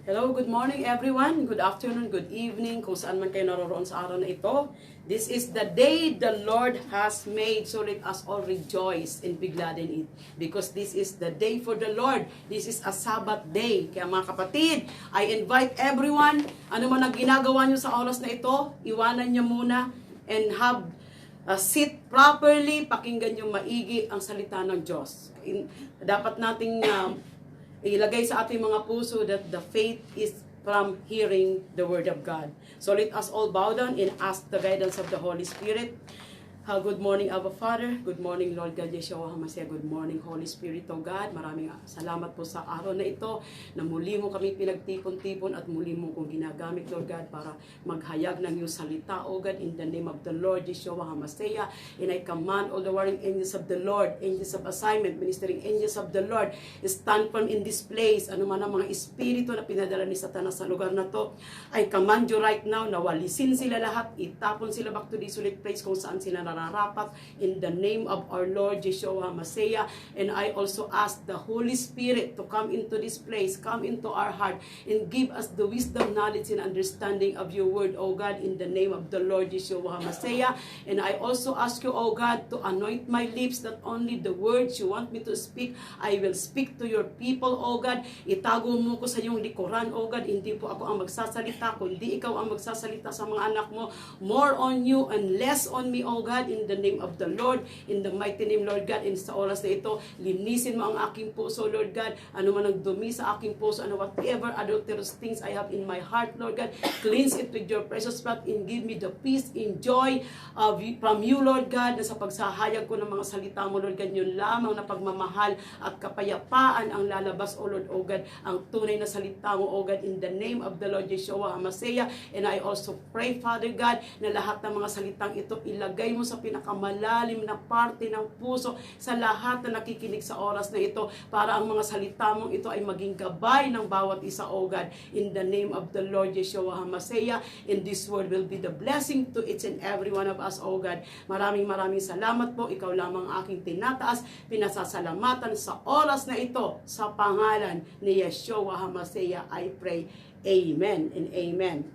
Hello, good morning everyone. Good afternoon, good evening, kung saan man kayo naroroon sa araw na ito. This is the day the Lord has made, so let us all rejoice and be glad in it. Because this is the day for the Lord. This is a Sabbath day. Kaya mga kapatid, I invite everyone, ano man ang ginagawa nyo sa oras na ito, iwanan nyo muna and have sit properly, pakinggan nyo maigi ang salita ng Diyos. Dapat nating ilagay sa ating mga puso that the faith is from hearing the Word of God. So let us all bow down and ask the guidance of the Holy Spirit. Good morning, Abba Father. Good morning, Lord God Yeshua HaMashiach. Good morning, Holy Spirit of God. Maraming salamat po sa araw na ito na muli mo kami pinagtipon-tipon at muli mo kong ginagamit, Lord God, para maghayag ng iyong salita, O God, in the name of the Lord Yeshua HaMashiach. And I command all the warring angels of the Lord, angels of assignment, ministering angels of the Lord, stand firm in this place. Ano man ang mga espiritu na pinadala ni Satanas sa lugar na to, I command you right now na walisin sila lahat, itapon sila back to this solid place kung saan sila nararapat, in the name of our Lord Yeshua HaMashiach. And I also ask the Holy Spirit to come into this place, come into our heart, and give us the wisdom, knowledge, and understanding of your word, O God, in the name of the Lord Yeshua HaMashiach. And I also ask you, O God, to anoint my lips, that only the words you want me to speak, I will speak to your people, O God. Itago mo ko sa iyong likuran, O God. Hindi po ako ang magsasalita, kundi ikaw ang magsasalita sa mga anak mo. More on you and less on me, O God, in the name of the Lord, in the mighty name, Lord God. In sa oras na ito, linisin mo ang aking puso, Lord God. Ano man ang dumi sa aking puso, ano whatever adulterous things I have in my heart, Lord God, cleanse it with your precious blood and give me the peace and joy from you, Lord God, na sa pagsahayag ko ng mga salita mo, Lord God, yun lamang na pagmamahal at kapayapaan ang lalabas, O Lord, O God, ang tunay na salita mo, O God, in the name of the Lord Yeshua HaMashiach. And I also pray, Father God, na lahat ng mga salitang ito ilagay mo sa pinakamalalim na parte ng puso sa lahat na nakikinig sa oras na ito, para ang mga salita mong ito ay maging gabay ng bawat isa, O God, in the name of the Lord Yeshua HaMashiach. And this word will be the blessing to each and every one of us, O God. Maraming salamat po. Ikaw lamang aking tinataas, pinasasalamatan sa oras na ito, sa pangalan ni Yeshua HaMashiach I pray. Amen and amen.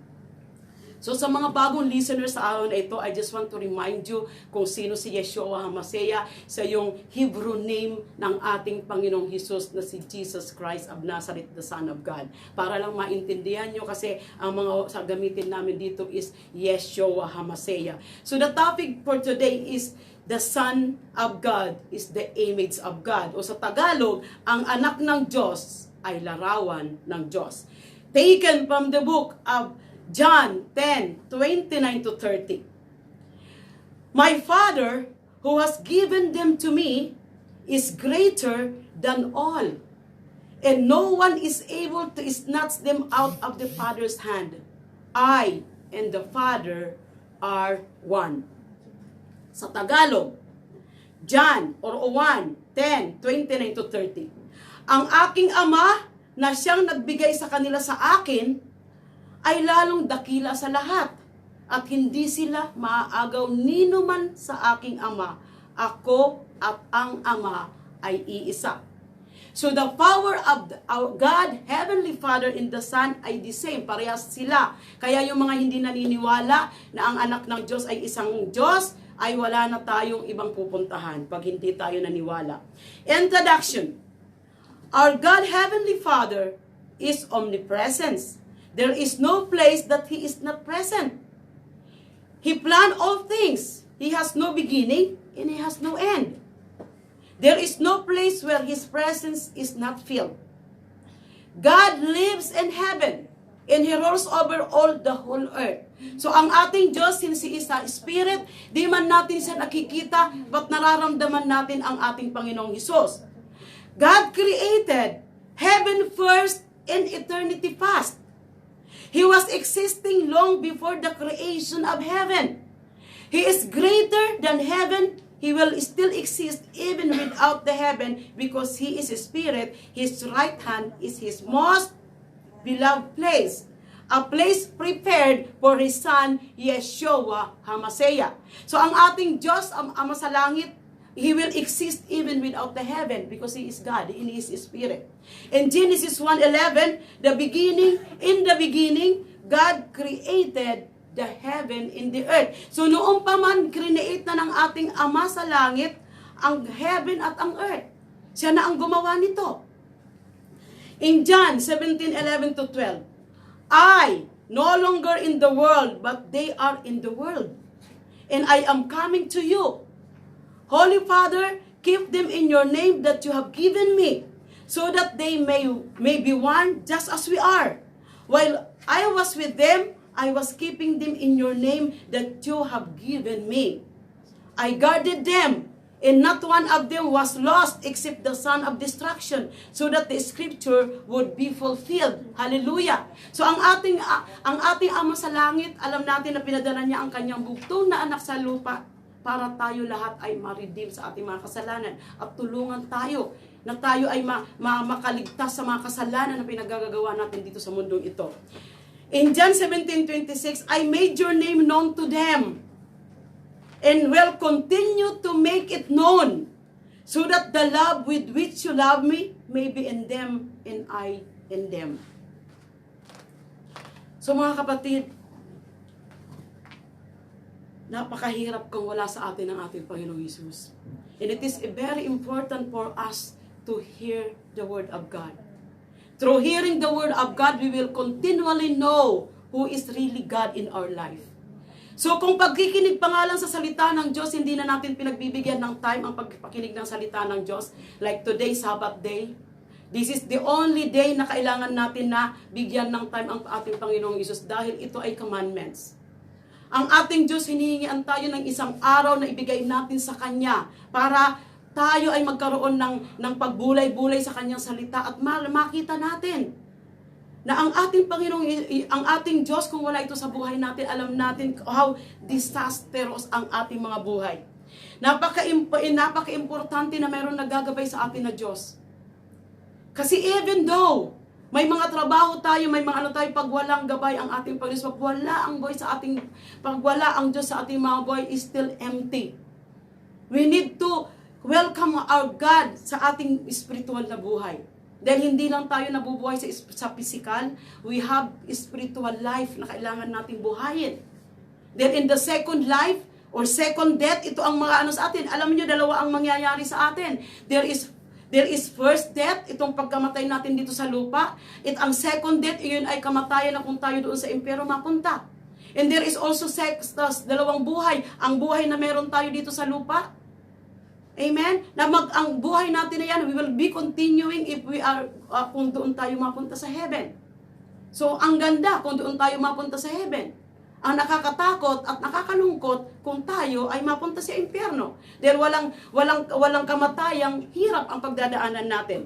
So sa mga bagong listeners sa araw na ito, I just want to remind you kung sino si Yeshua HaMashiach, sa yung Hebrew name ng ating Panginoong Hesus na si Jesus Christ of Nazareth, the Son of God. Para lang maintindihan nyo, kasi ang mga sa gamitin namin dito is Yeshua HaMashiach. So the topic for today is the Son of God is the image of God. O sa Tagalog, ang anak ng Diyos ay larawan ng Diyos. Taken from the book of John 10:29 to 30. My Father, who has given them to me, is greater than all, and no one is able to snatch them out of the Father's hand. I and the Father are one. Sa Tagalog, John or 1:10:29 to 30. Ang aking Ama na siyang nagbigay sa kanila sa akin ay lalong dakila sa lahat, at hindi sila maaagaw nino man sa aking Ama. Ako at ang Ama ay iisa. So the power of our God, Heavenly Father, and the Son ay the same. Parehas sila. Kaya yung mga hindi naniniwala na ang anak ng Diyos ay isang Diyos, ay wala na tayong ibang pupuntahan pag hindi tayo naniwala. Introduction. Our God, Heavenly Father, is omnipresence. There is no place that He is not present. He planned all things. He has no beginning and He has no end. There is no place where His presence is not filled. God lives in heaven and He rules over all the whole earth. So ang ating Diyos, since He is a Spirit, di man natin siya nakikita, but nararamdaman natin ang ating Panginoong Hesus. God created heaven first and eternity past. He was existing long before the creation of heaven. He is greater than heaven. He will still exist even without the heaven, because He is a Spirit. His right hand is His most beloved place. A place prepared for His Son, Yeshua HaMashiach. So ang ating Diyos, ang Ama sa langit, He will exist even without the heaven because He is God. He is Spirit. In Genesis 1:11, in the beginning, God created the heaven and the earth. So noong pa man, create na ng ating Ama sa langit, ang heaven at ang earth. Siya na ang gumawa nito. In John 17:11-12, I no longer in the world, but they are in the world. And I am coming to you. Holy Father, keep them in your name that you have given me, so that they may be one just as we are. While I was with them, I was keeping them in your name that you have given me. I guarded them, and not one of them was lost except the son of destruction, so that the scripture would be fulfilled. Hallelujah! So ang ating Ama sa langit, alam natin na pinadala niya ang kanyang bugtong na anak sa lupa para tayo lahat ay ma-redeem sa ating mga kasalanan at tulungan tayo na tayo ay makaligtas sa mga kasalanan na pinagagagawa natin dito sa mundong ito. In John 17:26, I made your name known to them and will continue to make it known, so that the love with which you love me may be in them and I in them. So mga kapatid, napakahirap kung wala sa atin ang ating Panginoong Hesus. And it is very important for us to hear the Word of God. Through hearing the Word of God, we will continually know who is really God in our life. So kung pagkikinig pa nga lang sa salita ng Diyos, hindi na natin pinagbibigyan ng time ang pagpakinig ng salita ng Diyos, like today, Sabbath day, this is the only day na kailangan natin na bigyan ng time ang ating Panginoong Hesus dahil ito ay commandments. Ang ating Diyos, hinihingian tayo ng isang araw na ibigay natin sa Kanya para tayo ay magkaroon ng pagbulay-bulay sa Kanyang salita at makita natin na ang ating Panginoong, ang ating Diyos, kung wala ito sa buhay natin, alam natin how disastrous ang ating mga buhay. Napaka-importante na mayroon nagagabay sa atin na Diyos. Kasi even though may mga trabaho tayo, may mga ano tayo, pag walang gabay ang ating Panginoon, pag wala ang Diyos sa ating mga buhay, is still empty. We need to welcome our God sa ating spiritual na buhay. Dahil hindi lang tayo nabubuhay sa physical, we have spiritual life na kailangan nating buhayin. Then in the second life, or second death, ito ang mga ano sa atin. Alam niyo, dalawa ang mangyayari sa atin. There is first death, itong pagkamatay natin dito sa lupa. Ang second death, iyon ay kamatayan na kung tayo doon sa impyerno mapunta. And there is also dalawang buhay. Ang buhay na meron tayo dito sa lupa. Amen? Ang buhay natin na yan, we will be continuing if we are, kung doon tayo mapunta sa heaven. So, ang ganda kung doon tayo mapunta sa heaven. Ang nakakatakot at nakakalungkot kung tayo ay mapunta sa impyerno. Dahil walang kamatayang hirap ang pagdadaanan natin.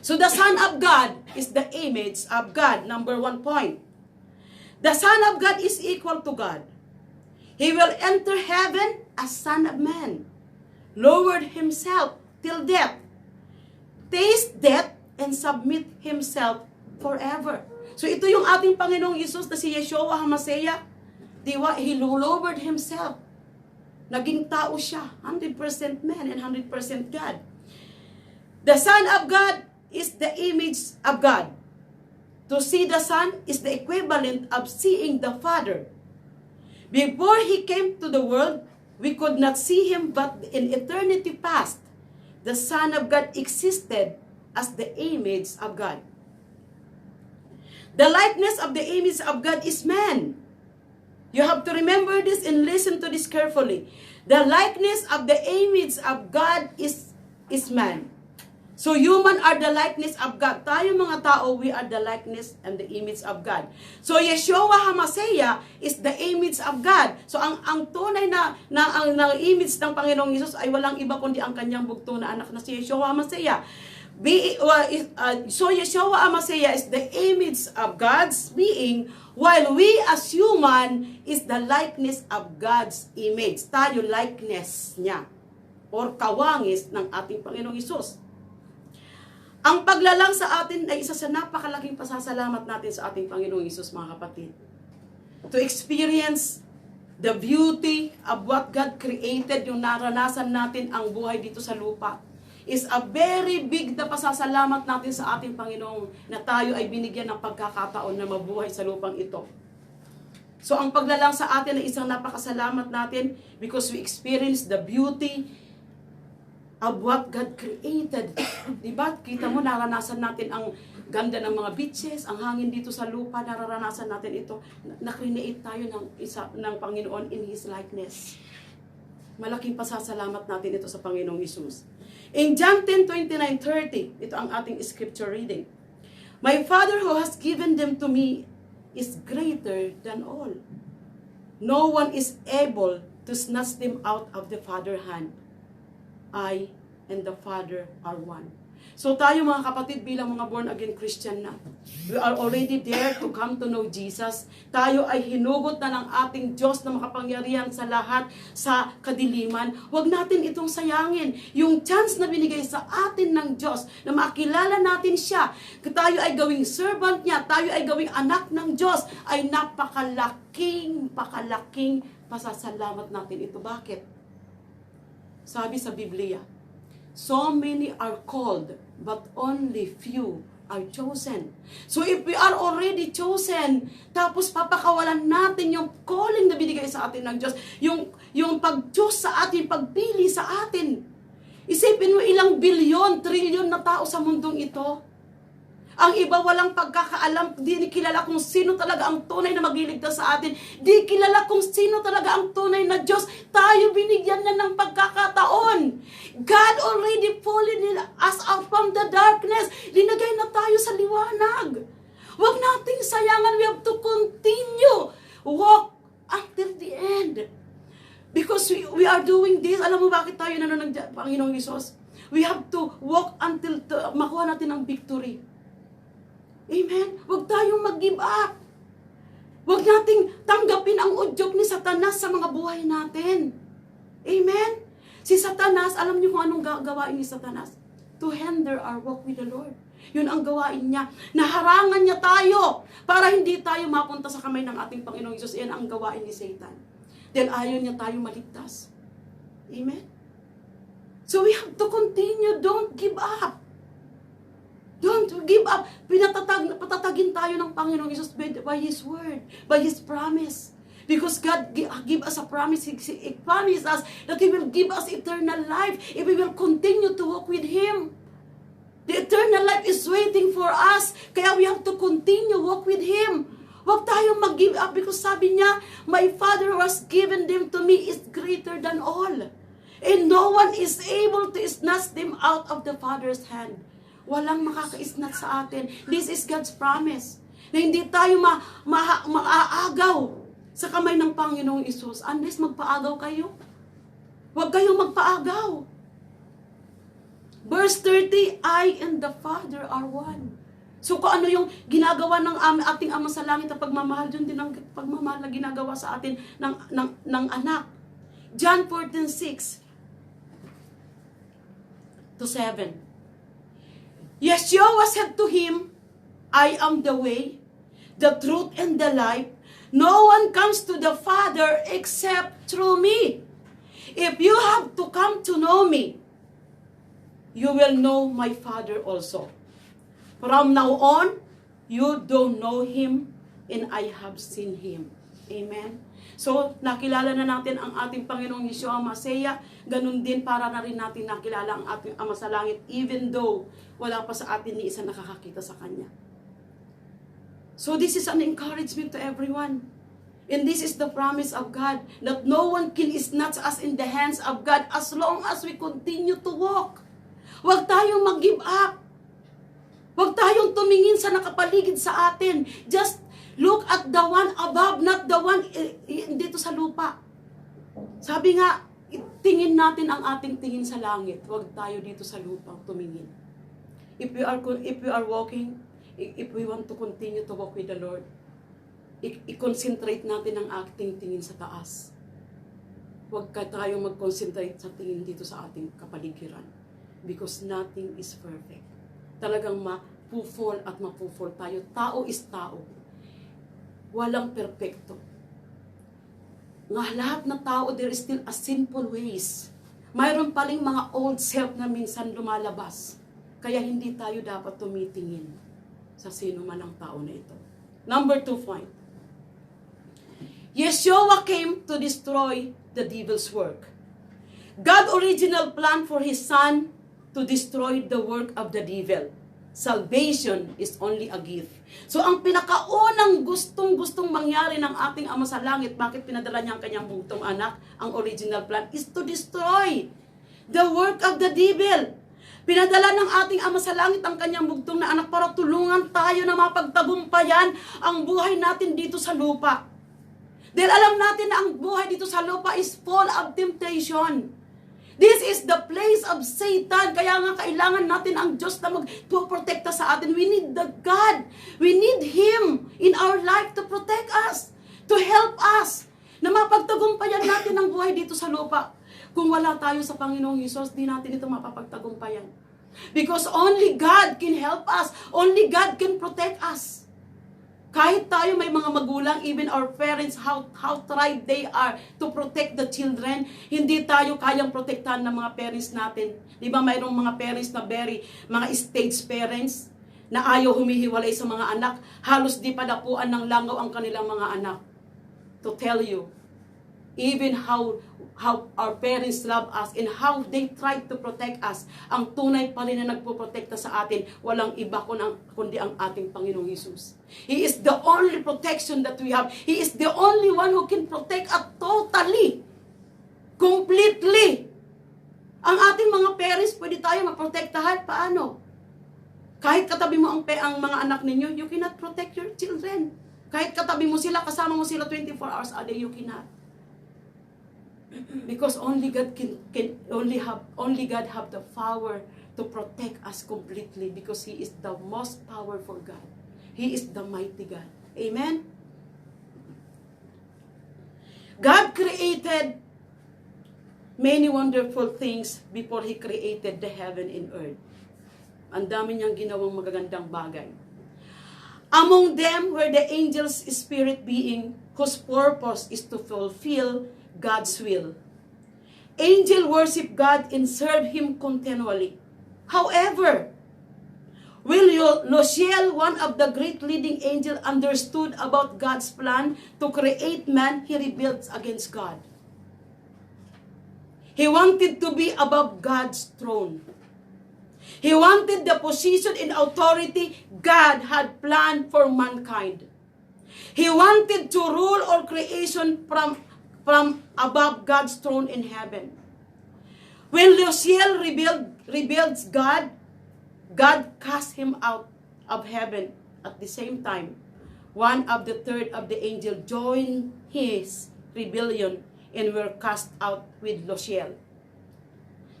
So the Son of God is the image of God. Number 1 point. The Son of God is equal to God. He will enter heaven as Son of Man. Lowered Himself till death. Taste death and submit Himself forever. So ito yung ating Panginoong Hesus na si Yeshua HaMashiach. Diba? He lowered Himself. Naging tao siya. 100% man and 100% God. The Son of God is the image of God. To see the Son is the equivalent of seeing the Father. Before He came to the world, we could not see Him, but in eternity past, the Son of God existed as the image of God. The likeness of the image of God is man. You have to remember this and listen to this carefully. The likeness of the image of God is man. So human are the likeness of God. Tayo mga tao, we are the likeness and the image of God. So Yeshua HaMashiach is the image of God. So ang tunay na image ng Panginoong Hesus ay walang iba kundi ang kanyang bugtong na anak na si Yeshua HaMashiach. So Yeshua HaMashiach is the image of God's being, while we as human is the likeness of God's image. Tayo likeness niya or kawangis ng ating Panginoong Hesus. Ang paglalang sa atin ay isa sa napakalaking pasasalamat natin sa ating Panginoong Hesus, mga kapatid. To experience The beauty of what God created, yung naranasan natin ang buhay dito sa lupa, is a very big na pasasalamat natin sa ating Panginoon na tayo ay binigyan ng pagkakataon na mabuhay sa lupang ito. So ang paglalang sa atin ay isang napakasalamat natin because we experience the beauty of what God created. Diba? Kita mo, naranasan natin ang ganda ng mga beaches, ang hangin dito sa lupa, naranasan natin ito. Na-create tayo ng Panginoon in His likeness. Malaking pasasalamat natin ito sa Panginoong Hesus. In John 10:29-30, ito ang ating scripture reading. My Father who has given them to me is greater than all. No one is able to snatch them out of the Father's hand. I and the Father are one. So tayo mga kapatid bilang mga born again Christian na, we are already there to come to know Jesus. Tayo ay hinugot na ng ating Diyos na makapangyarihan sa lahat sa kadiliman. Huwag natin itong sayangin. Yung chance na binigay sa atin ng Diyos na makilala natin siya, tayo ay gawing servant niya, tayo ay gawing anak ng Diyos, ay napakalaking pasasalamat natin ito. Bakit? Sabi sa Biblia, so many are called, but only few are chosen. So if we are already chosen, tapos papakawalan natin yung calling na binigay sa atin ng Diyos, yung pag-choose sa atin, pagpili sa atin. Isipin mo ilang bilyon, trilyon na tao sa mundong ito. Ang iba walang pagkakaalam, di kilala kung sino talaga ang tunay na magliligtas sa atin. Di kilala kung sino talaga ang tunay na Diyos. Tayo binigyan na ng pagkakataon. God already pulling us out from the darkness. Linagay na tayo sa liwanag. Huwag nating sayangan. We have to continue. Walk until the end. Because we are doing this. Alam mo bakit tayo nanonood ng Panginoong Hesus? We have to walk until makuha natin ang victory. Amen? Huwag tayong mag-give up. Huwag nating tanggapin ang udyok ni Satanas sa mga buhay natin. Amen? Si Satanas, alam niyo kung anong gawain ni Satanas? To hinder our walk with the Lord. Yun ang gawain niya. Naharangan niya tayo para hindi tayo mapunta sa kamay ng ating Panginoong Hesus. Yan ang gawain ni Satan. Dahil ayaw niya tayo maligtas. Amen? So we have to continue. Don't give up. Don't give up. Patatagin tayo ng Panginoong Hesus by His word, by His promise. Because God give us a promise. He promised us that He will give us eternal life if we will continue to walk with Him. The eternal life is waiting for us. Kaya we have to continue walk with Him. Huwag tayong mag-give up because sabi niya, my Father who has given them to me is greater than all. And no one is able to snatch them out of the Father's hand. Walang makakaisnat sa atin. This is God's promise. Na hindi tayo maaagaw sa kamay ng Panginoong Hesus unless magpaagaw kayo. Huwag kayong magpaagaw. Verse 30, I and the Father are one. So kung ano yung ginagawa ng ating Ama sa langit na pagmamahal, yun din ang pagmamahal na ginagawa sa atin ng anak. John 14:6 to 7. Yeshua said to him, I am the way, the truth, and the life. No one comes to the Father except through me. If you have to come to know me, you will know my Father also. From now on, you don't know Him, and I have seen Him. Amen? So, nakilala na natin ang ating Panginoong Yeshua Masaya. Ganun din para na rin natin nakilala ang ating Ama sa Langit, even though wala pa sa atin ni isa nakakakita sa Kanya. So, this is an encouragement to everyone. And this is the promise of God, that no one can snatch us in the hands of God as long as we continue to walk. Huwag tayong mag-give up. Huwag tayong tumingin sa nakapaligid sa atin. Just look at the one above, not the one dito sa lupa. Sabi nga, tingin natin ang ating tingin sa langit. Huwag tayo dito sa lupa tumingin. If we are walking, if we want to continue to walk with the Lord, i-concentrate natin ang ating tingin sa taas. Huwag tayong mag-concentrate sa tingin dito sa ating kapaligiran. Because nothing is perfect. Talagang mapufall at mapufall tayo. Tao is tao. Walang perpekto. nga lahat na tao, there is still a sinful ways. Mayroon paling mga old self na minsan lumalabas. Kaya hindi tayo dapat tumitingin sa sino man ang tao na ito. Number 2 point. Yeshua came to destroy the devil's work. God's original plan for His Son to destroy the work of the devil. Salvation is only a gift. So ang pinakaunang gustong mangyari ng ating Ama sa Langit, bakit pinadala niya ang kanyang bugtong anak, ang original plan is to destroy the work of the devil. Pinadala ng ating Ama sa Langit ang kanyang bugtong na anak para tulungan tayo na mapagtagumpayan ang buhay natin dito sa lupa. Dahil alam natin na ang buhay dito sa lupa is full of temptation. This is the place of Satan. Kaya nga kailangan natin ang Diyos na magpoprotekta sa atin. We need the God. We need Him in our life to protect us, to help us, na mapagtagumpayan natin ang buhay dito sa lupa. Kung wala tayo sa Panginoong Hesus, di natin ito mapapagtagumpayan. Because only God can help us. Only God can protect us. Kahit tayo may mga magulang, even our parents, how tried they are to protect the children, hindi tayo kayang protektahan ng mga parents natin. Di ba mayroong mga parents na mga stage parents, na ayaw humihiwalay sa mga anak, halos di padapuan ng langaw ang kanilang mga anak. To tell you, even how our parents love us and how they try to protect us, ang tunay pa rin na nagpoprotekta sa atin, walang iba kundi ang ating Panginoong Hesus. He is the only protection that we have. He is the only one who can protect us totally, completely. Ang ating mga parents, pwede tayo maprotektahan. Paano? Kahit katabi mo ang mga anak ninyo, you cannot protect your children. Kahit katabi mo sila, kasama mo sila 24 hours a day, you cannot. Because only God only God have the power to protect us completely, because He is the most powerful God. He is the mighty God. Amen? God created many wonderful things before He created the heaven and earth. Ang dami niyang ginawang magagandang bagay. Among them were the angels' spirit being whose purpose is to fulfill God's will. Angels worship God and serve Him continually. However, when Luciel, one of the great leading angels, understood about God's plan to create man, he rebelled against God. He wanted to be above God's throne. He wanted the position and authority God had planned for mankind. He wanted to rule all creation from above God's throne in heaven. When Luciel rebelled God cast him out of heaven. At the same time, one of the third of the angel joined his rebellion and were cast out with Luciel,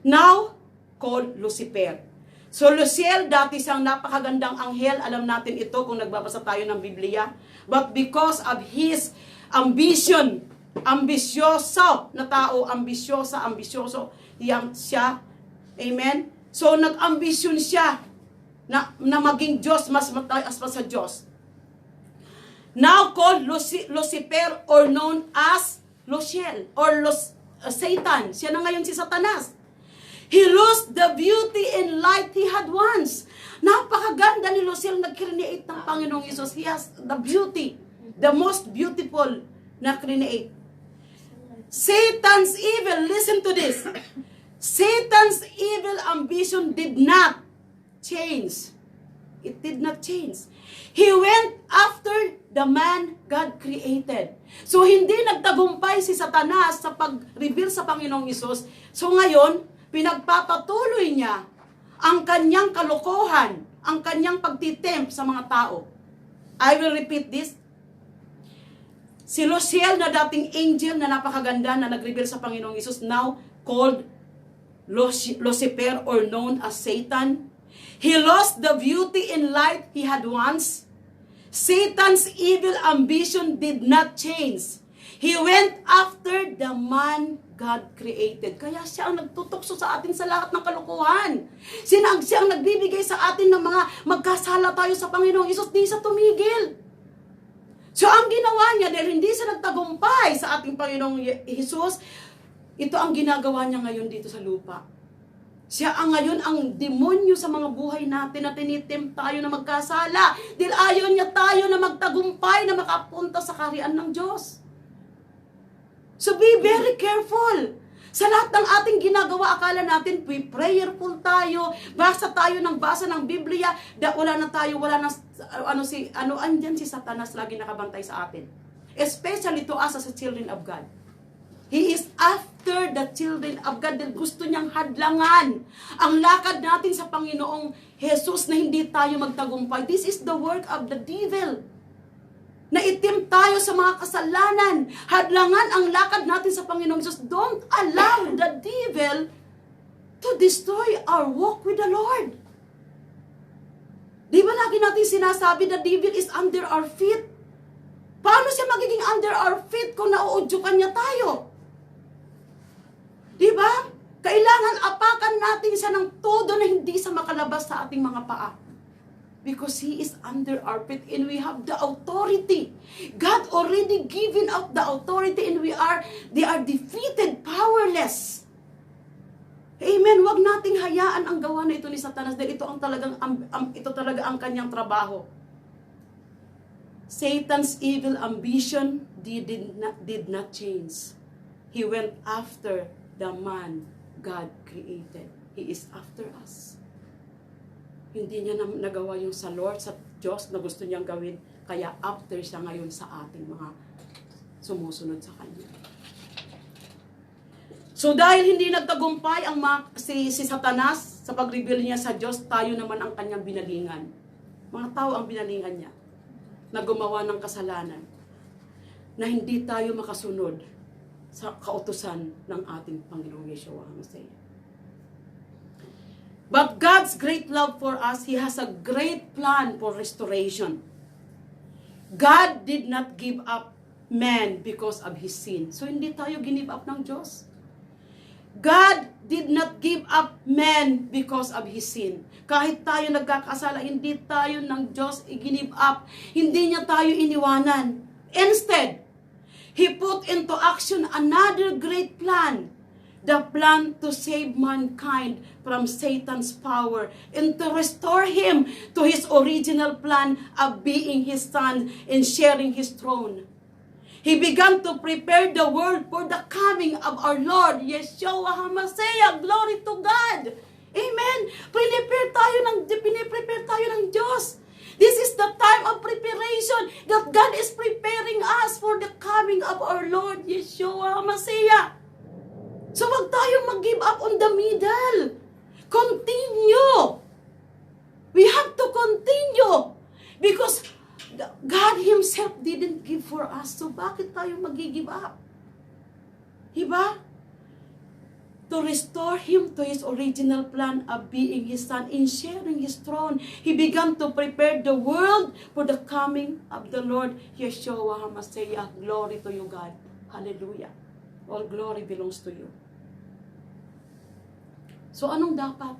now called Lucifer. So Luciel, dati siyang napakagandang anghel. Alam natin ito kung nagbabasa tayo ng Biblia. But because of his ambition, ambisyoso na tao, ambisyoso siya. Amen? So nag-ambisyon siya na maging Diyos, mas mataas pa sa Diyos. Now called Lucifer, or known as Luciel or Satan. Siya na ngayon si Satanas. He lost the beauty and light he had once. Napakaganda ni Luciel, nag-create ng Panginoong Hesus. He has the beauty, the most beautiful na create. Satan's evil, listen to this. Satan's evil ambition did not change. It did not change. He went after the man God created. So hindi nagtagumpay si Satanas sa pag-reveal sa Panginoong Hesus. So ngayon, pinagpapatuloy niya ang kanyang kalokohan, ang kanyang pagtitempt sa mga tao. I will repeat this. Si Luciel na dating angel na napakaganda na nag-reveal sa Panginoong Hesus, now called Lucifer or known as Satan. He lost the beauty and light he had once. Satan's evil ambition did not change. He went after the man God created. Kaya siya ang nagtutukso sa atin sa lahat ng kalokohan. Siya ang nagbibigay sa atin ng mga magkasala tayo sa Panginoong Hesus. Di siya tumigil. So ang ginawa niya, dahil hindi siya nagtagumpay sa ating Panginoong Jesus, ito ang ginagawa niya ngayon dito sa lupa. Siya ang ngayon ang demonyo sa mga buhay natin na tinitempt tayo na magkasala. Dahil ayaw niya tayo na magtagumpay, na makapunta sa kaharian ng Diyos. So be very careful. Sa lahat ng ating ginagawa, akala natin, prayerful tayo, basa tayo ng basa ng Biblia, wala na tayo, andyan si Satanas lagi nakabantay sa atin. Especially to us as a children of God. He is after the children of God dahil gusto niyang hadlangan ang lakad natin sa Panginoong Jesus na hindi tayo magtagumpay. This is the work of the devil. Naitim tayo sa mga kasalanan. Hadlangan ang lakad natin sa Panginoong Jesus. Don't allow the devil to destroy our walk with the Lord. Di ba lagi natin sinasabi, the devil is under our feet? Paano siya magiging under our feet kung nauudyukan niya tayo? Di ba? Kailangan apakan natin siya ng todo na hindi siya makalabas sa ating mga paa. Because He is under our feet and we have the authority. God already given out the authority and they are defeated, powerless. Amen. Huwag nating hayaan ang gawa na ito ni Satanas dahil ito talaga ang kanyang trabaho. Satan's evil ambition did not change. He went after the man God created. He is after us. Hindi niya nagawa yung sa Lord, sa Diyos na gusto niyang gawin. Kaya after siya ngayon sa ating mga sumusunod sa Kanya. So dahil hindi nagtagumpay si Satanas sa pag-reveal niya sa Diyos, tayo naman ang kanyang binalingan. Mga tao ang binalingan niya na gumawa ng kasalanan. Na hindi tayo makasunod sa kautusan ng ating Panginoong Yeshua HaMashiach. But God's great love for us, He has a great plan for restoration. God did not give up man because of his sin. So hindi tayo give up ng Diyos. God did not give up man because of his sin. Kahit tayo nagkakasala, hindi tayo ng Diyos i-give up. Hindi niya tayo iniwanan. Instead, He put into action another great plan. The plan to save mankind from Satan's power and to restore him to his original plan of being his son and sharing his throne. He began to prepare the world for the coming of our Lord, Yeshua HaMashiach. Glory to God. Amen. Piniprepare tayo ng Diyos. This is the time of preparation that God is preparing us for the coming of our Lord, Yeshua HaMashiach. So wag tayong mag-give up on the middle. Continue. We have to continue. Because God Himself didn't give for us. So bakit tayo mag-give up? Diba? To restore Him to His original plan of being His Son and sharing His throne. He began to prepare the world for the coming of the Lord, Yeshua HaMashiach. Glory to you, God. Hallelujah. All glory belongs to you. So anong dapat?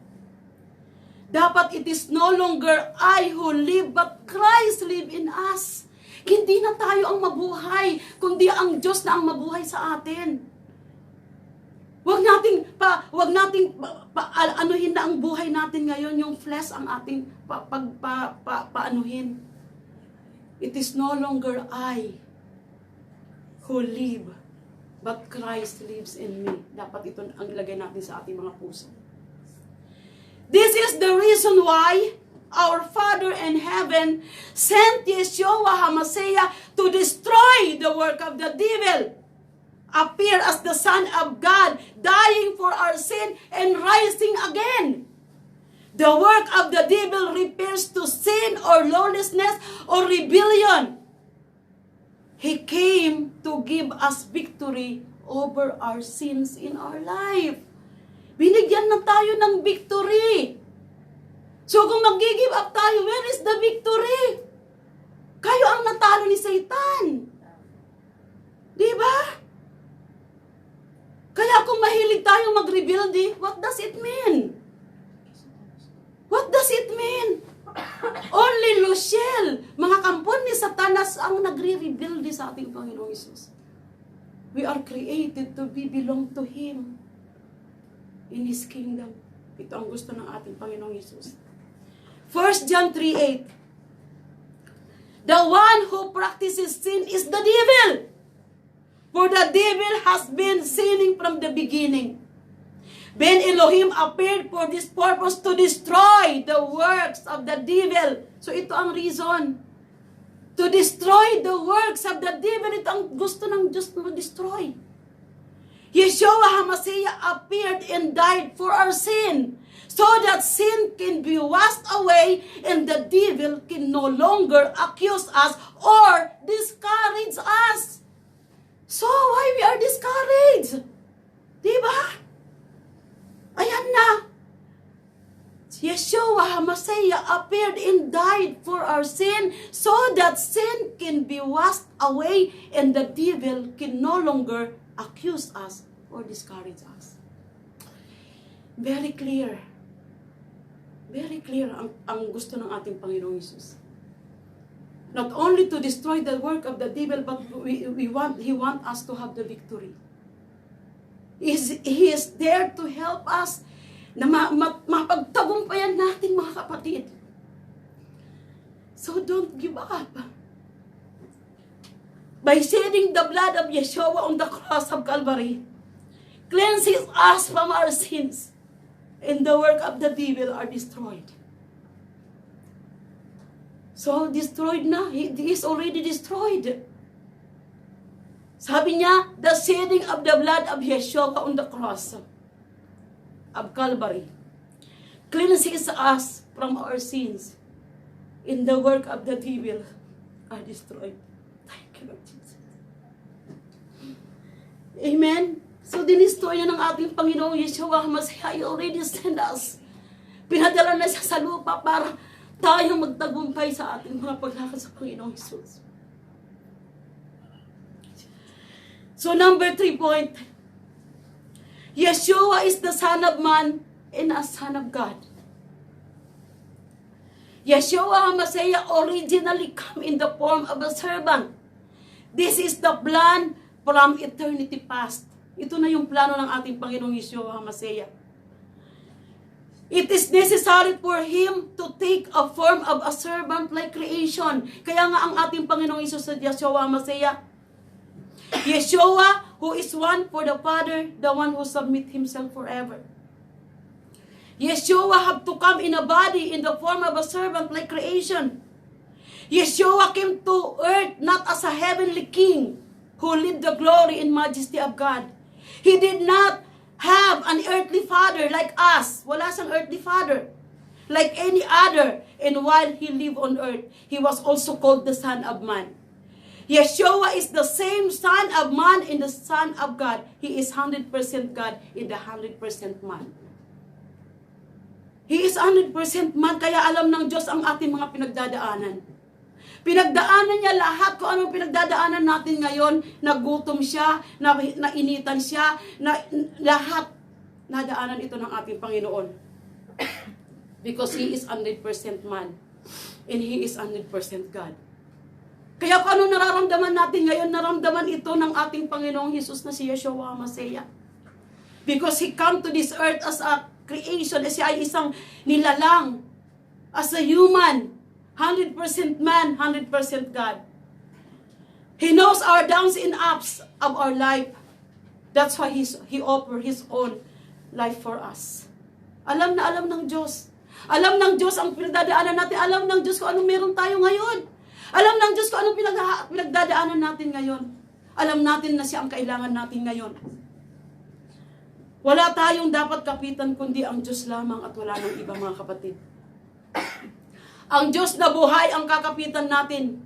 Dapat it is no longer I who live, but Christ live in us. Hindi na tayo ang mabuhay, kundi ang Diyos na ang mabuhay sa atin. Huwag nating anuhin na ang buhay natin ngayon, yung flesh ang ating paanuhin. It is no longer I who live, but Christ lives in me. Dapat ito ang ilagay natin sa ating mga puso. This is the reason why our Father in heaven sent Yeshua HaMashiach to destroy the work of the devil, appear as the Son of God, dying for our sin and rising again. The work of the devil refers to sin or lawlessness or rebellion. He came to give us victory over our sins in our life. Binigyan na tayo ng victory. So kung mag-give up tayo, where is the victory? Kayo ang natalo ni Satan. Di ba? Kaya kung mahilig tayo mag-rebuild, what does it mean? What does it mean? Only Luciel, mga kampon ni Satanas, ang nagre-rebuild sa ating Panginoong Hesus. We are created to belong to Him in His kingdom. Ito ang gusto ng ating Panginoong Hesus. 1 John 3:8. The one who practices sin is the devil. For the devil has been sinning from the beginning. Ben Elohim appeared for this purpose to destroy the works of the devil. So ito ang reason. To destroy the works of the devil. Ito ang gusto ng Diyos na destroy. Yeshua HaMashiach appeared and died for our sin, so that sin can be washed away and the devil can no longer accuse us or discourage us. So why we are discouraged? Diba? Ayan na. Yeshua HaMashiach appeared and died for our sin so that sin can be washed away and the devil can no longer accuse us or discourage us. Very clear. Very clear ang gusto ng ating Panginoong Hesus. Not only to destroy the work of the devil, but He wants us to have the victory. He is there to help us na mapagtagumpayan natin, mga kapatid. So don't give up. By shedding the blood of Yeshua on the cross of Calvary, cleanses us from our sins, and the work of the devil are destroyed. So destroyed na. He is already destroyed. Sabi niya, the shedding of the blood of Yeshua on the cross of Calvary cleanses us from our sins, and the work of the devil are destroyed. Thank you, Lord Jesus. Amen. So dinistroy niya ng ating Panginoong Yeshua HaMashiach. He already sent us. Pinadala na siya sa lupa para tayo magtagumpay sa ating mga paglakad sa Panginoong Hesus. So number 3 point. Yeshua is the Son of Man and a Son of God. Yeshua HaMashiach originally came in the form of a servant. This is the plan from eternity past. Ito na yung plano ng ating Panginoong Yeshua HaMashiach. It is necessary for Him to take a form of a servant like creation. Kaya nga ang ating Panginoong Yeshua HaMashiach, Yeshua, who is one for the Father, the one who submit Himself forever. Yeshua have to come in a body in the form of a servant like creation. Yeshua came to earth not as a heavenly king who lived the glory and majesty of God. He did not have an earthly father like us. Wala siyang earthly father like any other. And while He lived on earth, He was also called the Son of Man. Yeshua is the same Son of Man and the Son of God. He is 100% God and the 100% man. He is 100% man, kaya alam ng Diyos ang ating mga pinagdadaanan. Pinagdaanan niya lahat kung anong pinagdadaanan natin ngayon. Nagutom siya, nainitan siya, lahat nadaanan ito ng ating Panginoon. Because He is 100% man and He is 100% God. Kaya kung ano nararamdaman natin ngayon, naramdaman ito ng ating Panginoong Hesus na si Yeshua HaMashiach. Because He come to this earth as a creation, siya ay isang nilalang, as a human, 100% man, 100% God. He knows our downs and ups of our life. That's why He offered His own life for us. Alam na alam ng Diyos. Alam ng Diyos ang pinagdadaanan natin. Alam ng Diyos kung anong meron tayo ngayon. Alam ng Diyos kung anong pinagdadaanan natin ngayon. Alam natin na siya ang kailangan natin ngayon. Wala tayong dapat kapitan kundi ang Diyos lamang at wala nang iba, mga kapatid. Ang Diyos na buhay ang kakapitan natin.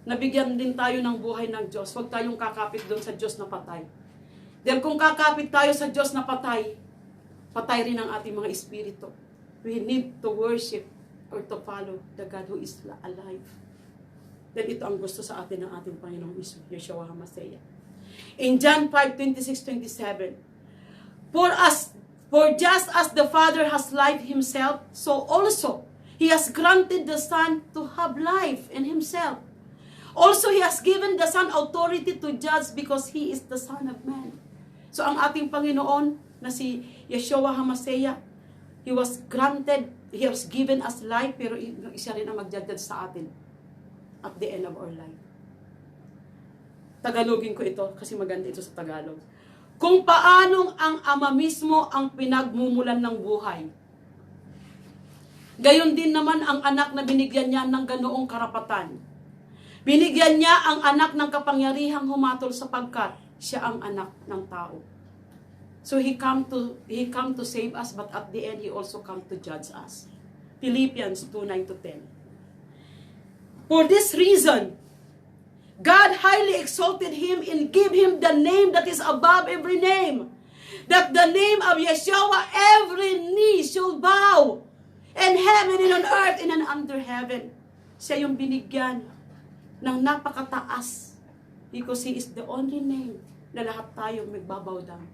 Nabigyan din tayo ng buhay ng Diyos. Huwag tayong kakapit doon sa Diyos na patay. Dahil kung kakapit tayo sa Diyos na patay, patay rin ang ating mga espiritu. We need to worship or to follow the God who is alive. Dahil ito ang gusto sa atin ng ating Panginoong Yeshua HaMashiach. In John 5:26-27, For just as the Father has life Himself, so also He has granted the Son to have life in Himself, Also, He has given the Son authority to judge because He is the Son of Man. So, ang ating Panginoon na si Yeshua HaMashiach, He was granted, He has given us life, pero siya rin ang mag-judge sa atin at the end of our life. Tagalogin ko ito kasi maganda ito sa Tagalog. Kung paanong ang Ama mismo ang pinagmumulan ng buhay. Gayon din naman ang anak na binigyan niya ng ganoong karapatan. Binigyan niya ang anak ng kapangyarihang humatol sapagkat siya ang anak ng tao. So He come to save us, but at the end He also come to judge us. Philippians 2:9-10. For this reason, God highly exalted Him and gave Him the name that is above every name. That the name of Yeshua, every knee shall bow. In heaven and on earth and under heaven. Siya yung binigyan ng napakataas. Because He is the only name na lahat tayo magbabow down.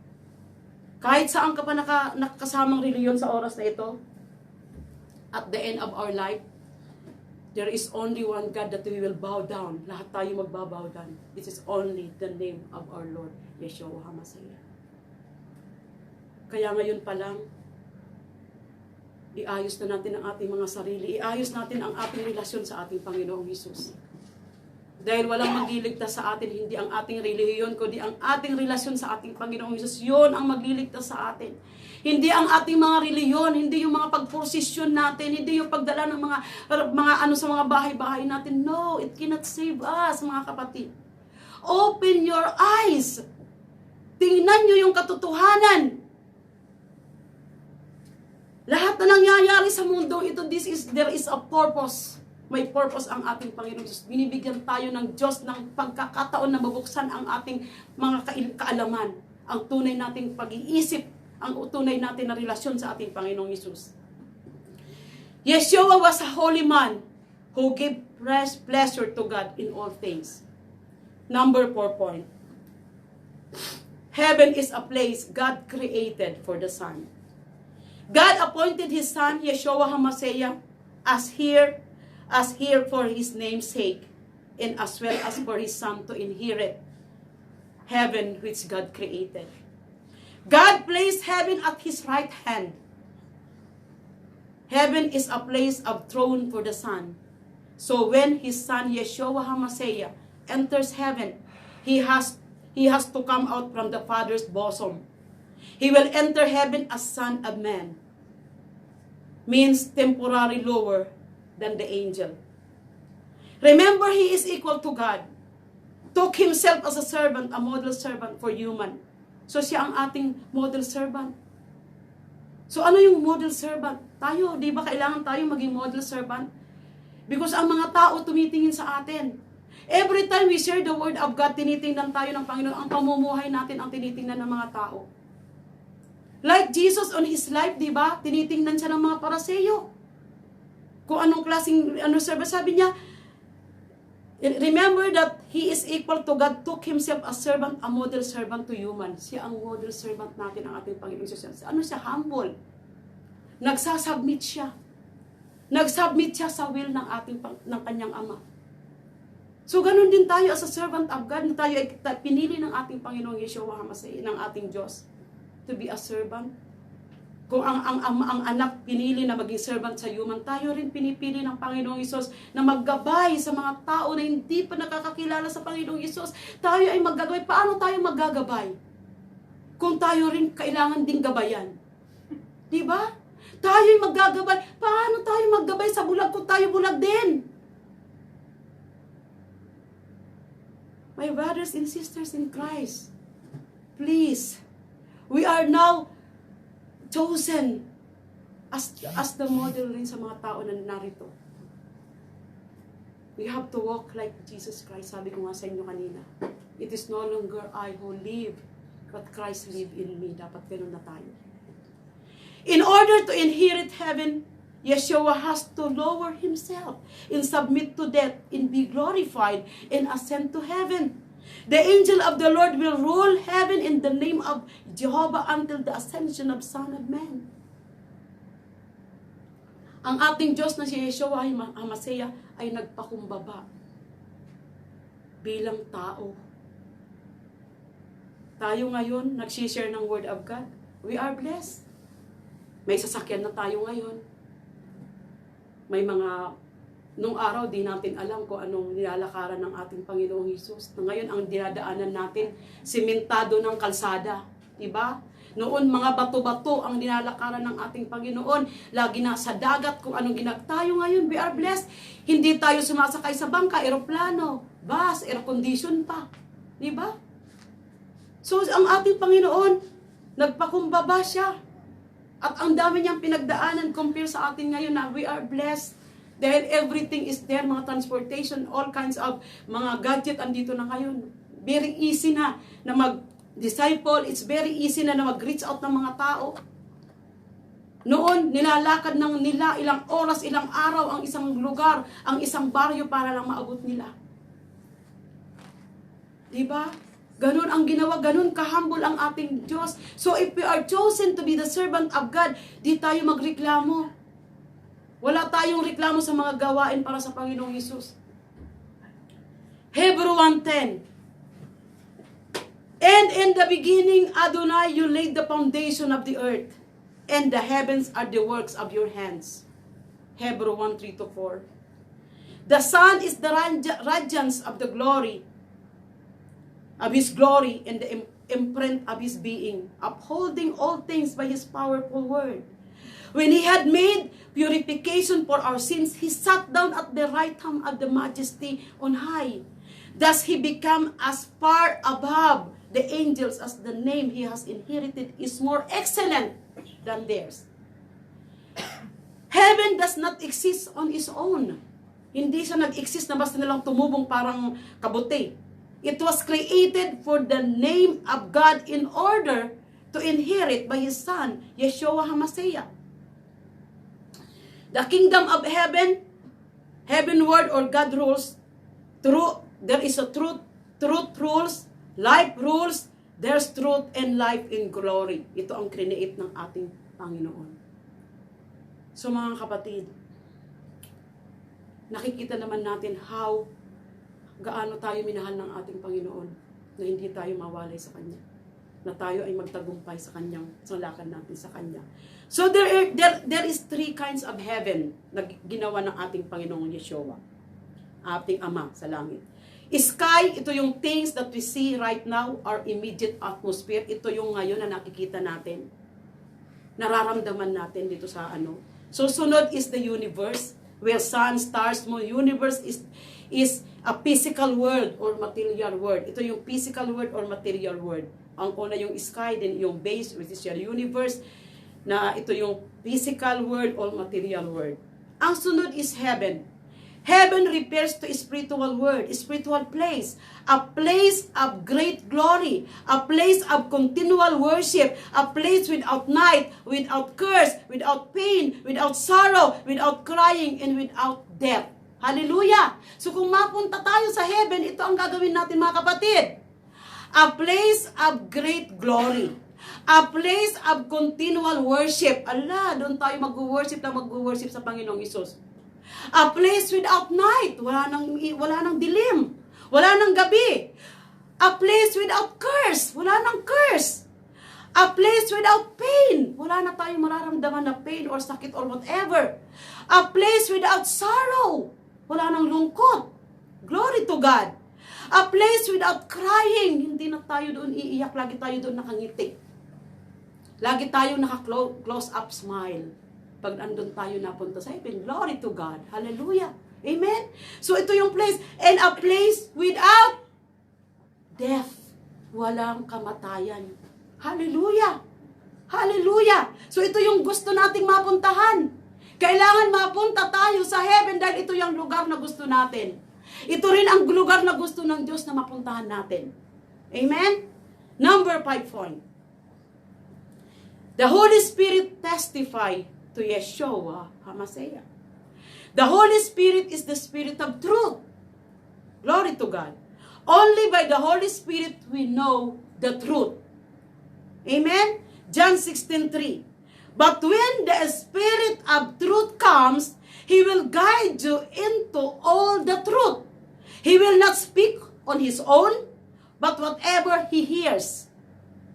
Kahit saan ka pa nakasamang reliyon sa oras na ito, at the end of our life, there is only one God that we will bow down. Lahat tayo magbabow down. This is only the name of our Lord, Yeshua HaMashiach. Kaya ngayon pa lang, iayos na natin ang ating mga sarili. Iayos natin ang ating relasyon sa ating Panginoong Hesus. Dahil walang magliligtas sa atin, hindi ang ating relihiyon, kundi ang ating relasyon sa ating Panginoong Hesus. Yun ang magliligtas sa atin. Hindi ang ating mga relihiyon, hindi yung mga pagposisyon natin, hindi yung pagdala ng mga ano sa mga bahay-bahay natin. No, it cannot save us, mga kapatid. Open your eyes. Tingnan nyo yung katotohanan. Lahat na nangyayari sa mundong ito, there is a purpose. May purpose ang ating Panginoon Diyos. Binibigyan tayo ng Diyos ng pagkakataon na mabuksan ang ating mga kaalaman, ang tunay nating pag-iisip, ang tunay natin na relasyon sa ating Panginoong Hesus. Yeshua was a holy man who gave pleasure to God in all things. Number 4 point. Heaven is a place God created for the Son. God appointed His Son, Yeshua HaMashiach, as here for His name's sake, and as well as for His Son to inherit heaven which God created. God placed heaven at His right hand. Heaven is a place of throne for the Son. So when His Son, Yeshua HaMashiach, enters heaven, He has to come out from the Father's bosom. He will enter heaven as Son of Man. Means temporary lower than the angel. Remember, He is equal to God. Took Himself as a servant, a model servant for human. So siya ang ating model servant. So ano yung model servant? Tayo, di ba kailangan tayo maging model servant? Because ang mga tao tumitingin sa atin. Every time we share the word of God, tinitingnan tayo ng Panginoon. Ang pamumuhay natin ang tinitingnan ng mga tao. Like Jesus on His life, di ba? Tinitingnan siya ng mga Paraseyo. Kung anong klaseng service, sabi niya, remember that He is equal to God, took Himself as servant, a model servant to human. Siya ang model servant natin, ang ating Panginoon Jesus. Ano siya? Humble. Nagsasubmit siya. Nagsubmit siya sa will ng kanyang Ama. So, ganun din tayo as a servant of God, na tayo ay pinili ng ating Panginoong Yeshua HaMashiach, ng ating Diyos, to be a servant. Kung ang anak pinili na maging servant sa human, tayo rin pinipili ng Panginoong Hesus na maggabay sa mga tao na hindi pa nakakakilala sa Panginoong Hesus. Tayo ay maggagabay. Paano tayo maggagabay? Kung tayo rin kailangan ding gabayan. Diba? Tayo ay maggagabay. Paano tayo maggabay sa bulag kung tayo bulag din? My brothers and sisters in Christ, please, we are now chosen as the model rin sa mga tao na narito. We have to walk like Jesus Christ. Sabi ko nga sa inyo kanina, it is no longer I who live, but Christ live in me. Dapat ganun na tayo. In order to inherit heaven, Yeshua has to lower Himself and submit to death and be glorified and ascend to heaven. The angel of the Lord will rule heaven in the name of Jehovah until the ascension of Son of Man. Ang ating Diyos na si Yeshua HaMashiach ay nagpakumbaba. bilang tao. Tayo ngayon, nag-share ng Word of God. We are blessed. May sasakyan na tayo ngayon. May mga, nung araw, di natin alam kung anong nilalakaran ng ating Panginoong Hesus. Ngayon, ang dinadaanan natin, simentado ng kalsada. Diba? Noon, mga bato-bato ang nilalakaran ng ating Panginoon. Lagi na sa dagat kung anong tayo ngayon, we are blessed. Hindi tayo sumasakay sa bangka, eroplano, bus, air condition pa. Diba? So, ang ating Panginoon, nagpakumbaba siya. At ang dami niyang pinagdaanan compare sa atin ngayon na we are blessed. Dahil everything is there, mga transportation, all kinds of mga gadget andito na ngayon. Very easy na mag-disciple, it's very easy na mag-reach out ng mga tao. Noon, nilalakad ng nila ilang oras, ilang araw ang isang lugar, ang isang baryo para lang maabot nila. Diba? Ganun ang ginawa, ganun kahambol ang ating Diyos. So if we are chosen to be the servant of God, di tayo magreklamo. Wala tayong reklamo sa mga gawain para sa Panginoong Hesus. Hebrew 1:10. And in the beginning, Adonai, you laid the foundation of the earth, and the heavens are the works of your hands. Hebrew 1:3-4. The sun is the radiance of the glory of His glory and the imprint of His being, upholding all things by His powerful word. When He had made purification for our sins, He sat down at the right hand of the Majesty on high. Thus He became as far above the angels as the name He has inherited is more excellent than theirs. Heaven does not exist on its own. Hindi siya nag-exist na basta nilang tumubong parang kabuti. It was created for the name of God in order to inherit by His Son, Yeshua HaMashiach. The kingdom of heaven, heavenward or God rules, there is a truth rules, life rules, there's truth and life in glory. Ito ang create ng ating Panginoon. So mga kapatid, nakikita naman natin how gaano tayo minahal ng ating Panginoon na hindi tayo mawalay sa Kanya. Na tayo ay magtagumpay sa Kanyang, sa lakad natin sa Kanya. So there is three kinds of heaven na ginawa ng ating Panginoong Yeshua. Ating Ama sa langit. Sky, ito yung things that we see right now, our immediate atmosphere. Ito yung ngayon na nakikita natin. Nararamdaman natin dito sa ano. So sunod is the universe, where sun, stars, moon, universe is a physical world or material world. Ito yung physical world or material world. Ang una yung sky, then yung base, which is your universe, na ito yung physical world or material world. Ang sunod is heaven. Heaven refers to spiritual world, spiritual place, a place of great glory, a place of continual worship, a place without night, without curse, without pain, without sorrow, without crying, and without death. Hallelujah! So kung mapunta tayo sa heaven, ito ang gagawin natin mga kapatid. A place of great glory. A place of continual worship. Allah, doon tayo mag-worship sa Panginoong Hesus. A place without night. Wala nang dilim. Wala nang gabi. A place without curse. Wala nang curse. A place without pain. Wala na tayong mararamdaman na pain or sakit or whatever. A place without sorrow. Wala nang lungkot. Glory to God. A place without crying. Hindi na tayo doon iiyak. Lagi tayo doon nakangiti. Lagi tayo naka-close up smile. Pag andun tayo napunta sa heaven. Glory to God. Hallelujah. Amen? So ito yung place. And a place without death. Walang kamatayan. Hallelujah. Hallelujah. So ito yung gusto nating mapuntahan. Kailangan mapunta tayo sa heaven dahil ito yung lugar na gusto natin. Ito rin ang lugar na gusto ng Diyos na mapuntahan natin. Amen? Number 5 point. The Holy Spirit testify to Yeshua HaMashiach. The Holy Spirit is the Spirit of truth. Glory to God. Only by the Holy Spirit we know the truth. Amen? John 16:3. But when the Spirit of truth comes, He will guide you into all the truth. He will not speak on his own, but whatever he hears,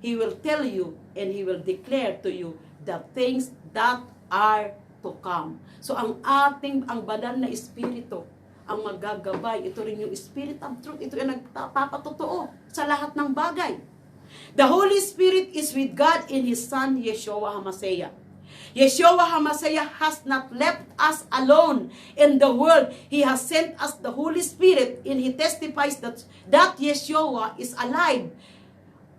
he will tell you and he will declare to you the things that are to come. So ang banal na espiritu, ang magagabay, ito rin yung Spirit of Truth, ito yung nagpapatotoo sa lahat ng bagay. The Holy Spirit is with God in His Son, Yeshua HaMashiach. Yeshua HaMashiach has not left us alone in the world. He has sent us the Holy Spirit, and He testifies that Yeshua is alive.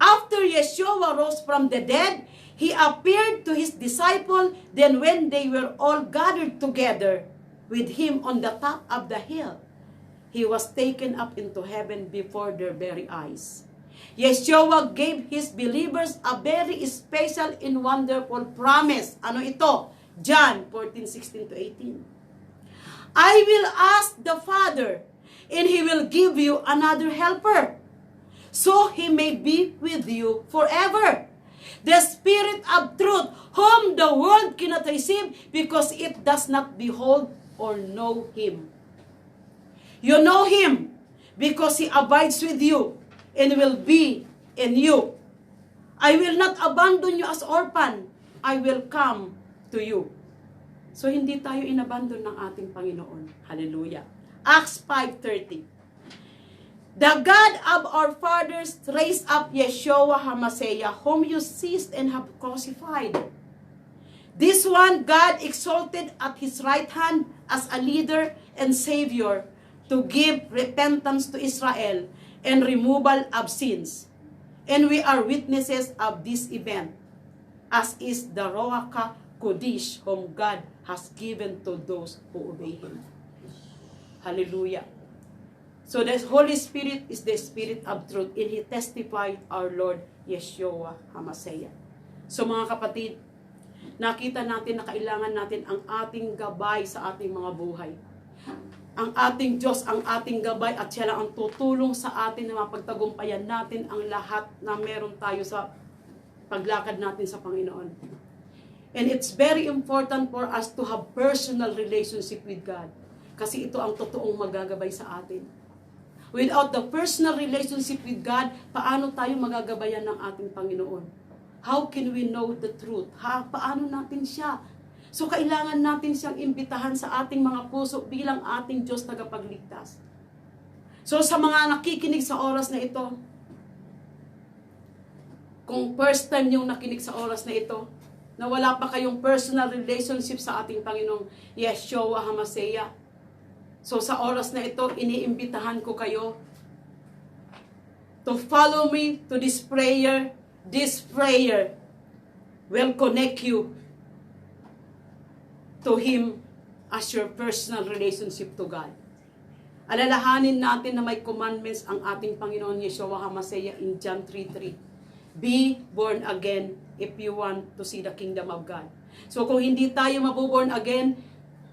After Yeshua rose from the dead, He appeared to His disciples. Then when they were all gathered together with Him on the top of the hill, He was taken up into heaven before their very eyes. Yeshua gave His believers a very special and wonderful promise. Ano ito? John 14:16-18. I will ask the Father, and He will give you another helper, so He may be with you forever. The Spirit of truth, whom the world cannot receive, because it does not behold or know Him. You know Him, because He abides with you, and will be in you. I will not abandon you as orphan. I will come to you. So hindi tayo inabandon ng ating Panginoon. Hallelujah. Acts 5:30. The God of our fathers raised up Yeshua HaMashiach, whom you seized and have crucified. This one God exalted at His right hand as a leader and Savior to give repentance to Israel and removal of sins. And we are witnesses of this event, as is the Ruach Kodesh, whom God has given to those who obey Him. Hallelujah. So the Holy Spirit is the Spirit of truth, and He testified our Lord Yeshua HaMashiach. So mga kapatid, nakita natin na kailangan natin ang ating gabay sa ating mga buhay. Ang ating Diyos, ang ating gabay, at siya lang ang tutulong sa atin na mapagtagumpayan natin ang lahat na meron tayo sa paglakad natin sa Panginoon. And it's very important for us to have personal relationship with God. Kasi ito ang totoong magagabay sa atin. Without the personal relationship with God, paano tayo magagabayan ng ating Panginoon? How can we know the truth? Paano natin siya? So kailangan natin siyang imbitahan sa ating mga puso bilang ating Diyos tagapagligtas. So sa mga nakikinig sa oras na ito, kung first time yung nakinig sa oras na ito, na wala pa kayong personal relationship sa ating Panginoong Yeshua HaMashiach, so sa oras na ito, iniimbitahan ko kayo to follow me to this prayer. This prayer will connect you to Him as your personal relationship to God. Alalahanin natin na may commandments ang ating Panginoon Yeshua HaMashiach in John 3:3. Be born again if you want to see the kingdom of God. So kung hindi tayo mabuborn again,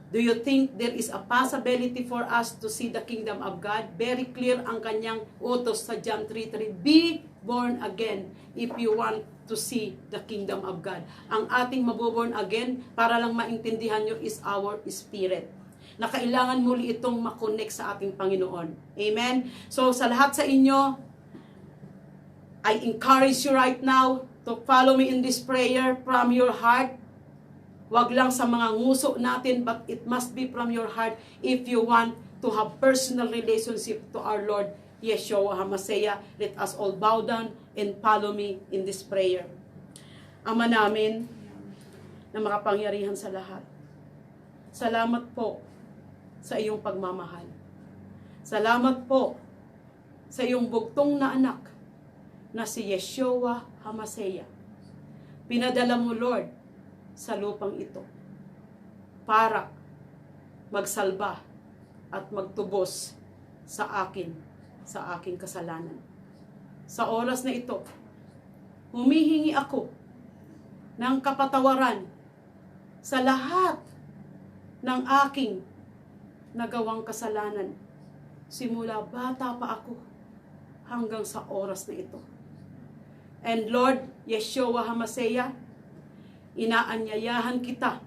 do you think there is a possibility for us to see the kingdom of God? Very clear ang kanyang utos sa John 3:3. Be born again if you want to see the kingdom of God. Ang ating mabuborn again, para lang maintindihan nyo, is our spirit. Na kailangan muli itong makonect sa ating Panginoon. Amen? So sa lahat sa inyo, I encourage you right now to follow me in this prayer from your heart. Wag lang sa mga nguso natin, but it must be from your heart if you want to have personal relationship to our Lord Yeshua HaMashiach. Let us all bow down and follow me in this prayer. Ama namin na makapangyarihan sa lahat, salamat po sa iyong pagmamahal. Salamat po sa iyong bugtong na anak na si Yeshua HaMashiach. Pinadala mo, Lord, sa lupang ito para magsalba at magtubos sa aking kasalanan. Sa oras na ito, humihingi ako ng kapatawaran sa lahat ng aking nagawang kasalanan simula bata pa ako hanggang sa oras na ito. And Lord Yeshua HaMashiach, inaanyayahan kita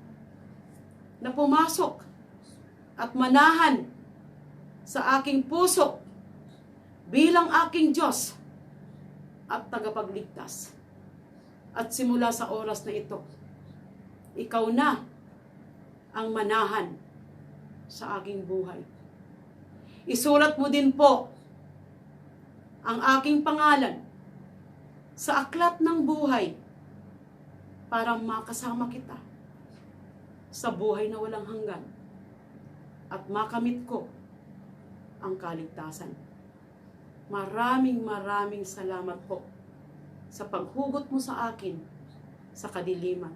na pumasok at manahan sa aking puso bilang aking Diyos at tagapagligtas. At simula sa oras na ito, ikaw na ang manahan sa aking buhay. Isulat mo din po ang aking pangalan sa aklat ng buhay para makasama kita sa buhay na walang hanggan at makamit ko ang kaligtasan. Maraming salamat po sa paghugot mo sa akin sa kadiliman.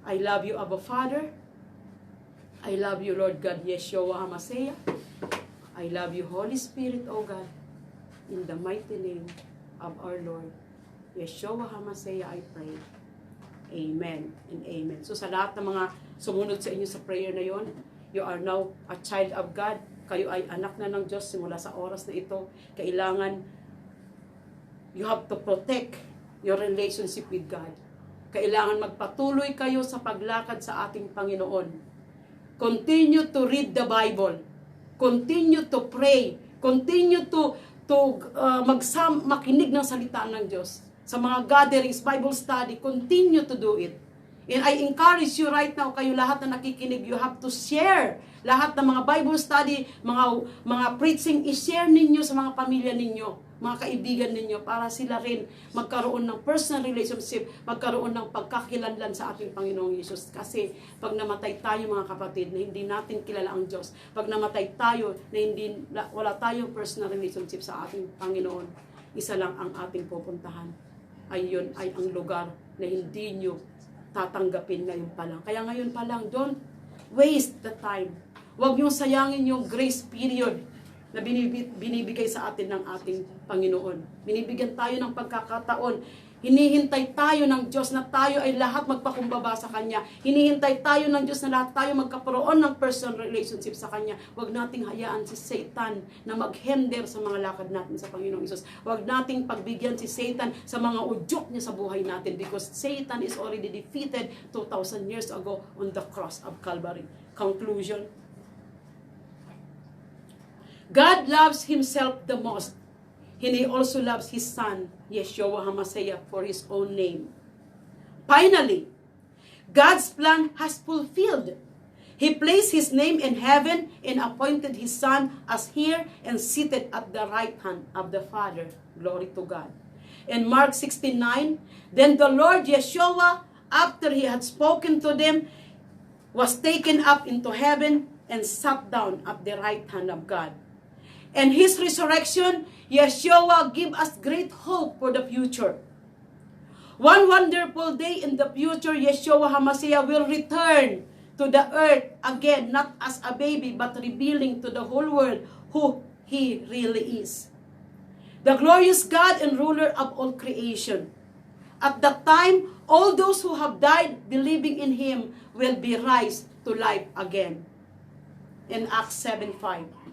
I love you, Abba Father. I love you, Lord God, Yeshua HaMashiach. I love you, Holy Spirit, O God, in the mighty name of our Lord, Yeshua HaMashiach, I pray. Amen and amen. So sa lahat ng mga sumunod sa inyo sa prayer na yon, you are now a child of God. Kayo ay anak na ng Diyos simula sa oras na ito. Kailangan, you have to protect your relationship with God. Kailangan magpatuloy kayo sa paglakad sa ating Panginoon. Continue to read the Bible. Continue to pray. Continue to makinig ng salita ng Diyos. Sa mga gatherings, Bible study, continue to do it. And I encourage you right now, kayo lahat na nakikinig, you have to share lahat ng mga Bible study, mga preaching, i-share ninyo sa mga pamilya ninyo, mga kaibigan ninyo, para sila rin magkaroon ng personal relationship, magkaroon ng pagkakilanlan sa ating Panginoong Yesus. Kasi pag namatay tayo mga kapatid, na hindi natin kilala ang Diyos, pag namatay tayo na wala tayong personal relationship sa ating Panginoon, isa lang ang ating pupuntahan. Ayun ay ang lugar na hindi nyo tatanggapin ngayon pa lang. Kaya ngayon pa lang, don't waste the time. Huwag niyong sayangin yung grace period na binibigay sa atin ng ating Panginoon. Binibigyan tayo ng pagkakataon. Hinihintay tayo ng Diyos na tayo ay lahat magpakumbaba sa Kanya. Hinihintay tayo ng Diyos na lahat tayo magkaproon ng personal relationship sa Kanya. Huwag nating hayaan si Satan na maghender sa mga lakad natin sa Panginoong Isus. Huwag nating pagbigyan si Satan sa mga udyok niya sa buhay natin, because Satan is already defeated 2,000 years ago on the cross of Calvary. Conclusion. God loves Himself the most. And He also loves His Son, Yeshua HaMashiach, for His own name. Finally, God's plan has fulfilled. He placed His name in heaven and appointed His Son as here and seated at the right hand of the Father. Glory to God. In Mark 16:9, then the Lord Yeshua, after He had spoken to them, was taken up into heaven and sat down at the right hand of God. And His resurrection, Yeshua, give us great hope for the future. One wonderful day in the future, Yeshua HaMashiach will return to the earth again, not as a baby, but revealing to the whole world who He really is. The glorious God and ruler of all creation. At that time, all those who have died believing in Him will be raised to life again. In Acts 7:5.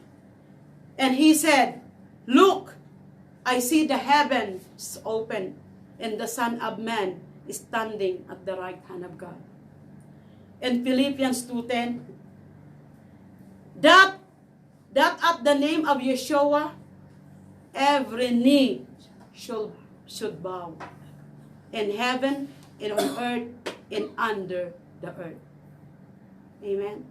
And He said, look, I see the heavens open, and the Son of Man is standing at the right hand of God. In Philippians 2:10, that at the name of Yeshua, every knee should bow, in heaven, and on earth, and under the earth. Amen.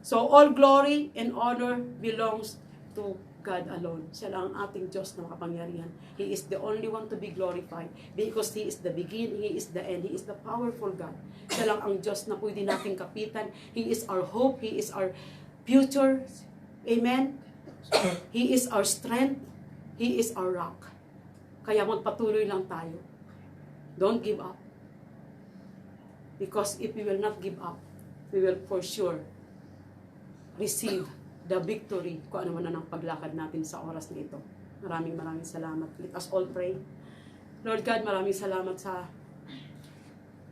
So all glory and honor belongs to God alone. Siya lang ang ating Diyos na makapangyarihan. He is the only one to be glorified because He is the beginning, He is the end, He is the powerful God. Siya lang ang Diyos na pwede nating kapitan. He is our hope, He is our future. Amen? He is our strength, He is our rock. Kaya magpatuloy lang tayo. Don't give up. Because if we will not give up, we will for sure receive the victory kung ano man ang paglakad natin sa oras na ito. Maraming salamat. Let us all pray. Lord God, maraming salamat sa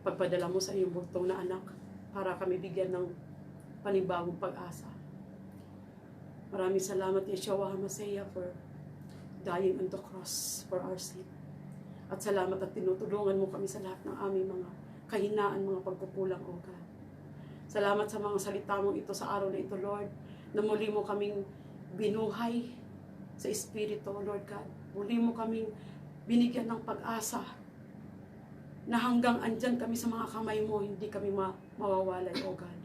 pagpadala mo sa iyong buktong na anak para kami bigyan ng panibagong pag-asa. Maraming salamat, Yeshua HaMashiach, for dying on the cross for our sin. At salamat at tinutulungan mo kami sa lahat ng aming mga kahinaan, mga pagkukulang, O God. Salamat sa mga salita mong ito sa araw na ito, Lord, na muli mo kaming binuhay, sa Espiritu, Lord God. Muli mo kaming binigyan ng pag-asa na hanggang andyan kami sa mga kamay mo, hindi kami mawawalay, O God.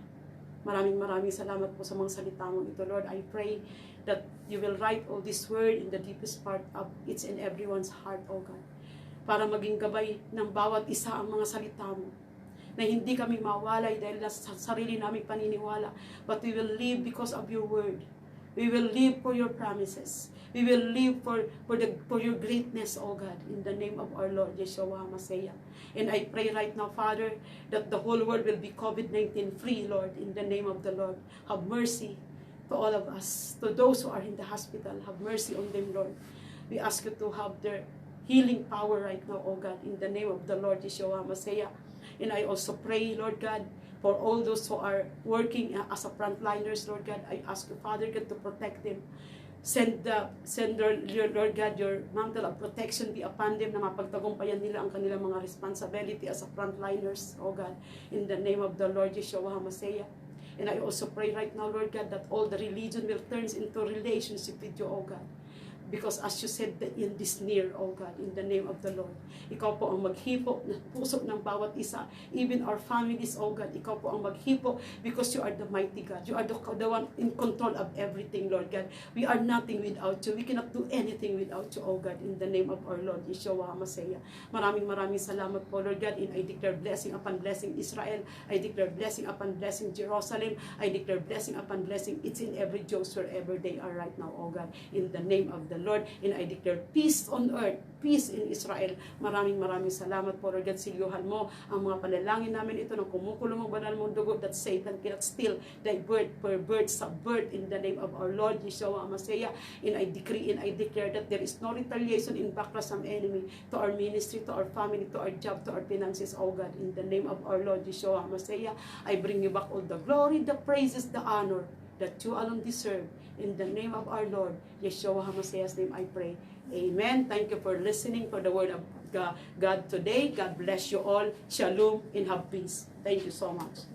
Maraming salamat po sa mga salita mo ito, Lord. I pray that you will write all this word in the deepest part of each and everyone's heart, O God. Para maging gabay ng bawat isa ang mga salita mo. Na hindi kami mawalay dahil sa sarili naming paniniwala. But we will live because of your word. We will live for your promises. We will live for your greatness, O God, in the name of our Lord Yeshua HaMashiach. And I pray right now, Father, that the whole world will be COVID-19 free, Lord, in the name of the Lord. Have mercy to all of us, to those who are in the hospital. Have mercy on them, Lord. We ask you to have their healing power right now, O God, in the name of the Lord Yeshua HaMashiach. And I also pray, Lord God, for all those who are working as a frontliners, Lord God, I ask you, Father God, to protect them. Send your Lord God, your mantle of protection be upon them na mapagtagumpayan nila ang kanilang mga responsibility as a frontliners, oh God, in the name of the Lord Yeshua HaMashiach. And I also pray right now, Lord God, that all the religion will turn into relationship with you, oh God. Because as you said that in this near, oh God, in the name of the Lord, ikaw po ang maghipo ng puso ng bawat isa, even our families, oh God, ikaw po ang maghipo because you are the mighty God. You are the one in control of everything, Lord God. We are nothing without you. We cannot do anything without you, oh God, in the name of our Lord, Yeshua HaMashiach. Maraming salamat po, Lord God, and I declare blessing upon blessing Israel. I declare blessing upon blessing Jerusalem. I declare blessing upon blessing each and every Jews wherever they are right now, oh God, in the name of the Lord, and I declare peace on earth, peace in Israel. Maraming salamat po, Lord God. Silyuhan mo ang mga panalangin namin ito ng kumukulong ang banal mong dugo that Satan cannot steal thy birth per birth sa birth in the name of our Lord Yeshua HaMashiach. And I decree and I declare that there is no retaliation in backlash from enemy to our ministry, to our family, to our job, to our finances, oh God, in the name of our Lord Yeshua HaMashiach. I bring you back all the glory, the praises, the honor that you alone deserve. In the name of our Lord, Yeshua HaMashiach's name I pray. Amen. Thank you for listening for the word of God today. God bless you all. Shalom and have peace. Thank you so much.